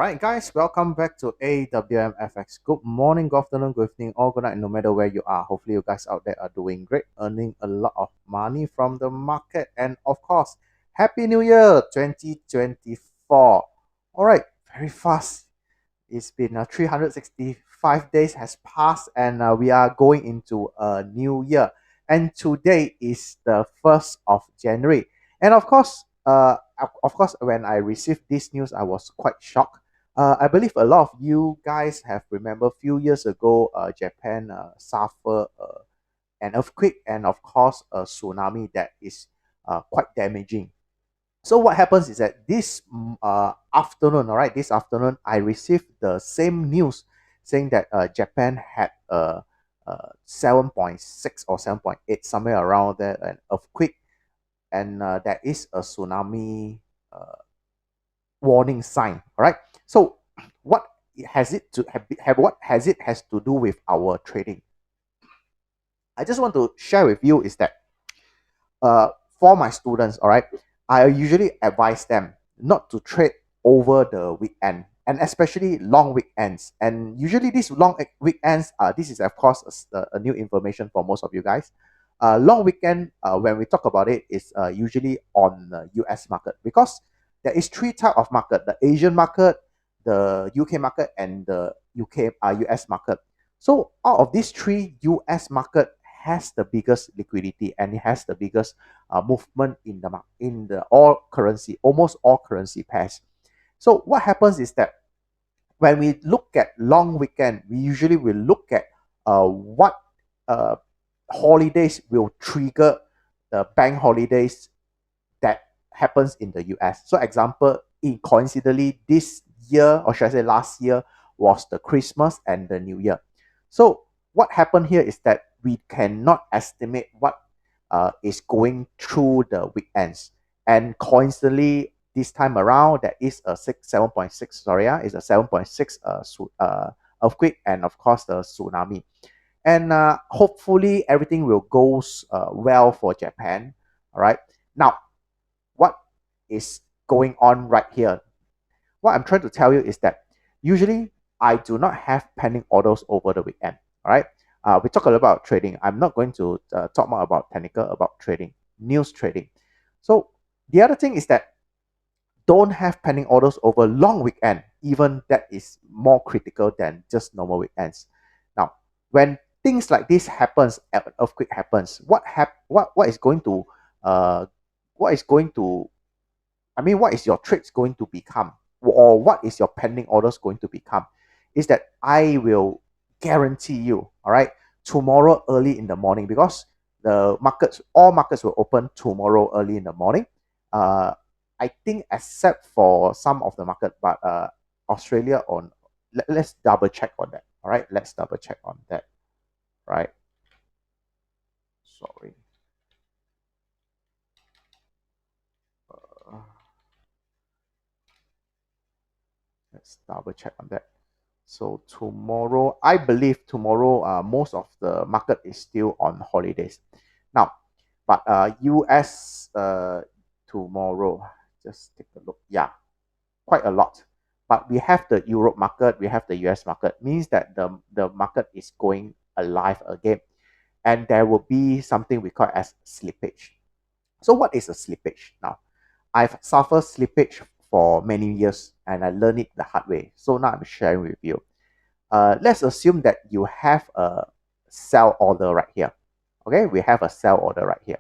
Alright guys, welcome back to AWMFX. Good morning, good afternoon, good evening, or good night, no matter where you are. Hopefully you guys out there are doing great, earning a lot of money from the market. And of course, Happy New Year 2024. Alright, very fast. It's been 365 days has passed and we are going into a new year. And today is the 1st of January. And of course, when I received this news, I was quite shocked. I believe a lot of you guys have remember a few years ago, Japan suffered an earthquake and of course a tsunami that is quite damaging. So what happens is that this afternoon, all right, this afternoon, I received the same news saying that Japan had a 7.6 or 7.8, somewhere around there, an earthquake, and there is a tsunami warning sign. All right. So what has it to have what has it has to do with our trading? I just want to share with you is that uh, for my students, all right, I usually advise them not to trade over the weekend and especially long weekends. And usually these long weekends, this is of course a new information for most of you guys. Long weekend, when we talk about it, is usually on the US market because there is three type of market: the Asian market, the UK market, and the US market. So out of these three, US market has the biggest liquidity and it has the biggest movement in the all currency, almost all currency pairs. So what happens is that when we look at long weekend, we usually will look at what uh, holidays will trigger the bank holidays that happens in the US. So example, in coincidentally this year, or should I say last year, was the Christmas and the New Year. So what happened here is that we cannot estimate what is going through the weekends. And coincidentally, this time around, there is a 7.6, sorry, is a 7.6 earthquake and of course the tsunami. And hopefully everything will goes well for Japan. All right. Now, what is going on right here? What I'm trying to tell you is that usually I do not have pending orders over the weekend. All right. We talk a lot about trading. I'm not going to talk more about technical, about trading, news trading. So the other thing is that don't have pending orders over long weekend. Even that is more critical than just normal weekends. Now, when things like this happens, an earthquake happens, what is going to uh, what is going to what is your trades going to become? Or what is your pending orders going to become? Is that I will guarantee you, all right, tomorrow early in the morning, because all markets will open tomorrow early in the morning. Uh, I think except for some of the market, but Australia let's double check on that. All right, let's double check on that. Right. Sorry. Uh, let's double check on that. So tomorrow, I believe tomorrow, most of the market is still on holidays. Now, but US tomorrow, just take a look. Yeah, quite a lot. But we have the Europe market, we have the US market. Means that the market is going alive again, and there will be something we call as slippage. So what is a slippage now? I've suffered slippage for many years and I learned it the hard way. So now I'm sharing with you. Let's assume that you have a sell order right here. Okay, we have a sell order right here.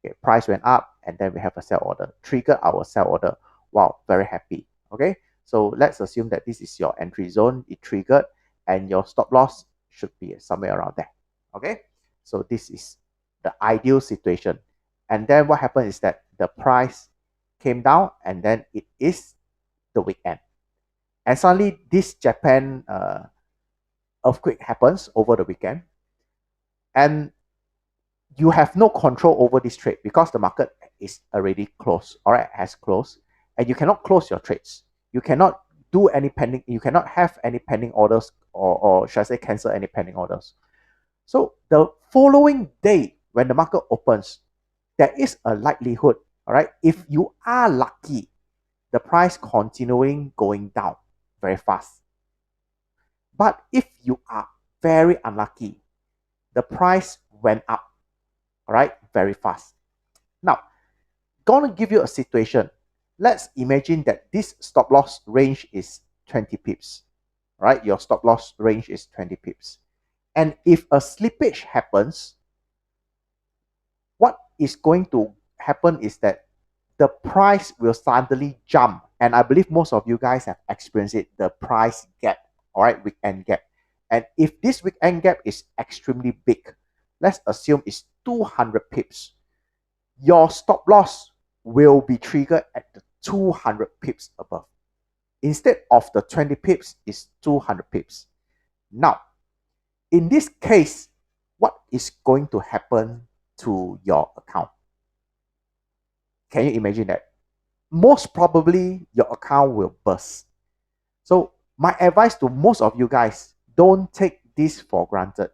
Okay, price went up and then we have a sell order. Trigger our sell order. Wow, very happy. Okay, so let's assume that this is your entry zone. It triggered and your stop loss should be somewhere around there. Okay, so this is the ideal situation. And then what happened is that the price came down and then it is the weekend. And suddenly this Japan earthquake happens over the weekend, and you have no control over this trade because the market is already closed, all right, has closed, and you cannot close your trades. You cannot do any pending, you cannot have any pending orders, or should I say cancel any pending orders. So the following day, when the market opens, there is a likelihood, all right, if you are lucky, the price continuing going down. very fast. But if you are very unlucky, the price went up, all right, very fast. Now, gonna give you a situation. Let's imagine that this stop loss range is 20 pips, right? Your stop loss range is 20 pips. And if a slippage happens, what is going to happen is that the price will suddenly jump. And I believe most of you guys have experienced it, the price gap, all right, weekend gap. And if this weekend gap is extremely big, let's assume it's 200 pips, your stop loss will be triggered at the 200 pips above. Instead of the 20 pips, it's 200 pips. Now, in this case, what is going to happen to your account? Can you imagine that? Most probably your account will burst. So my advice to most of you guys, don't take this for granted.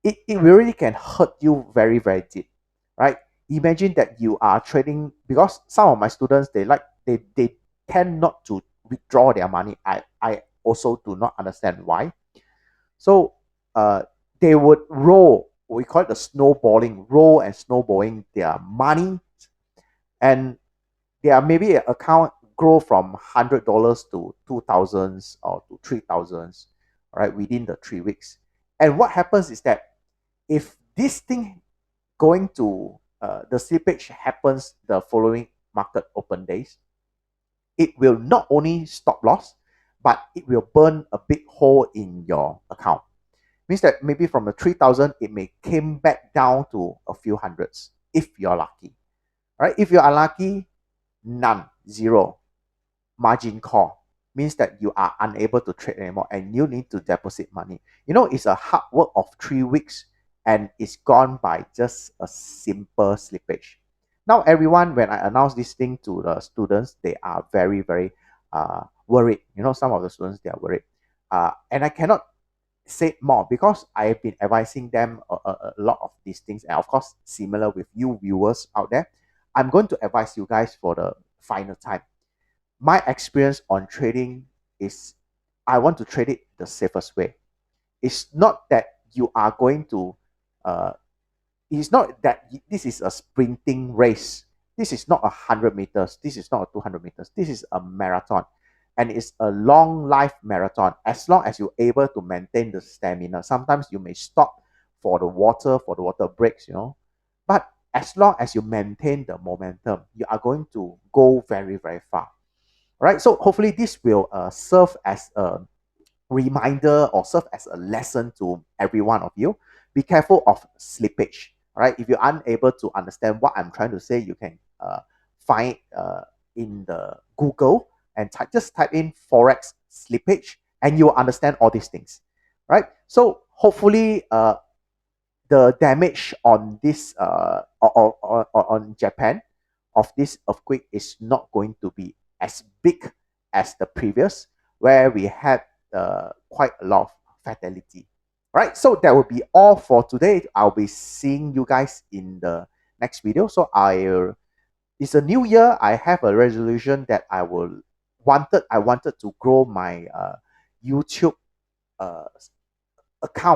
It really can hurt you very, very deep, right? Imagine that you are trading, because some of my students, they tend not to withdraw their money. I also do not understand why. So they would roll, we call it the snowballing, roll and snowballing their money, and their maybe an account grow from $100 to 2,000 or to 3,000, right, within the 3 weeks. And what happens is that if this thing going to the slippage happens the following market open days, it will not only stop loss, but it will burn a big hole in your account. Means that maybe from the 3,000, it may came back down to a few hundreds if you're lucky. Right? If you're unlucky, none, zero. Margin call means that you are unable to trade anymore and you need to deposit money. You know, it's a hard work of 3 weeks and it's gone by just a simple slippage. Now, everyone, when I announce this thing to the students, they are very, very worried. You know, some of the students, they are worried. And I cannot say more because I have been advising them a lot of these things. And of course, similar with you viewers out there, I'm going to advise you guys for the final time. My experience on trading is I want to trade it the safest way. It's not that you are going to, it's not that this is a sprinting race. This is not 100 meters. This is not a 200 meters. This is a marathon. And it's a long life marathon. As long as you're able to maintain the stamina, sometimes you may stop for the water breaks, you know. But as long as you maintain the momentum, you are going to go very, very far. All right, so hopefully this will serve as a reminder or serve as a lesson to every one of you. Be careful of slippage. All right, if you're unable to understand what I'm trying to say, you can find in the Google and just type in Forex slippage and you will understand all these things. Right, so hopefully the damage on this on Japan of this earthquake is not going to be as big as the previous, where we had quite a lot of fatality. All right, so that will be all for today. I'll be seeing you guys in the next video. So it's a new year. I have a resolution that I wanted to grow my YouTube uh,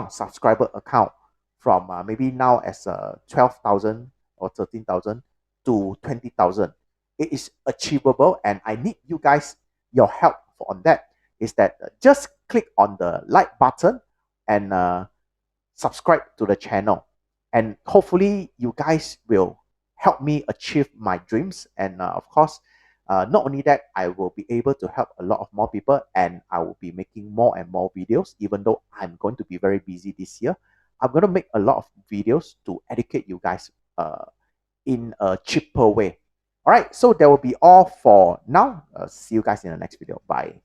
subscriber account from maybe now as 12,000 or 13,000 to 20,000. It is achievable and I need you guys, your help on that. Is that just click on the like button and subscribe to the channel. And hopefully you guys will help me achieve my dreams. And of course, not only that, I will be able to help a lot of more people and I will be making more and more videos, even though I'm going to be very busy this year. I'm going to make a lot of videos to educate you guys in a cheaper way. All right, so that will be all for now. See you guys in the next video. Bye.